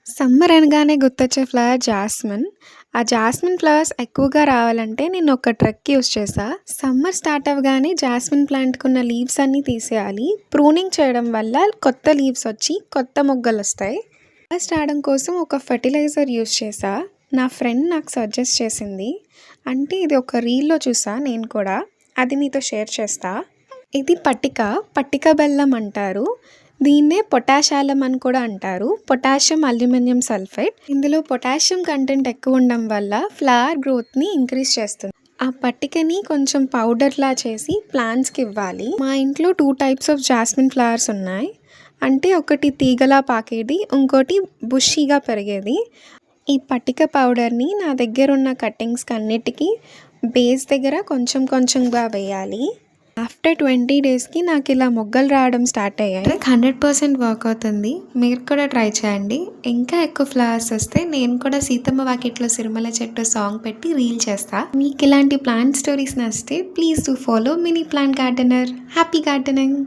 Summer అనగానే గుర్తొచ్చే flower jasmine. ఆ జాస్మిన్ ఫ్లవర్స్ ఎక్కువగా రావాలంటే నేను ఒక ట్రిక్ యూజ్ చేశా. సమ్మర్ స్టార్ట్ అవ్వగానే జాస్మిన్ ప్లాంట్‌కున్న లీవ్స్ అన్నీ తీసేయాలి. ప్రూనింగ్ చేయడం వల్ల కొత్త లీవ్స్ వచ్చి కొత్త మొగ్గలొస్తాయి. ఫ్లవర్స్ రావడం కోసం ఒక ఫెర్టిలైజర్ యూజ్ చేశా. నా ఫ్రెండ్ నాకు సజెస్ట్ చేసింది. అంటే ఇది ఒక రీల్‌లో చూసా నేను కూడా. అది మీతో షేర్ చేస్తా. ఇది పట్టిక. పట్టిక బెల్లం అంటారు. దీన్నే పొటాషాలం అని కూడా అంటారు. Potassium aluminium sulphate. ఇందులో పొటాషియం కంటెంట్ ఎక్కువ ఉండడం వల్ల ఫ్లవర్ గ్రోత్‌ని ఇంక్రీజ్ చేస్తుంది. ఆ పట్టికని కొంచెం పౌడర్‌లా చేసి ప్లాంట్స్‌కి ఇవ్వాలి. మా ఇంట్లో 2 టైప్స్ ఆఫ్ జాస్మిన్ ఫ్లవర్స్ ఉన్నాయి. అంటే ఒకటి తీగలా పాకేది, ఇంకోటి బుషీగా పెరిగేది. ఈ పట్టిక పౌడర్‌ని నా దగ్గరున్న కట్టింగ్స్‌కి అన్నిటికీ బేస్ దగ్గర కొంచెం కొంచెంగా వేయాలి. ఆఫ్టర్ 20 డేస్‌కి నాకు ఇలా మొగ్గలు రావడం స్టార్ట్ అయ్యాయి. ట్రిక్ 100% వర్క్ అవుతుంది. మీరు కూడా ట్రై చేయండి. ఇంకా ఎక్కువ ఫ్లవర్స్ వస్తే నేను కూడా సీతమ్మ వాకిట్లో సిరిమల్ల చెట్టు సాంగ్ పెట్టి రీల్ చేస్తా. మీకు ఇలాంటి ప్లాంట్ స్టోరీస్ నచ్చితే please do follow mini plant gardener. Happy gardening.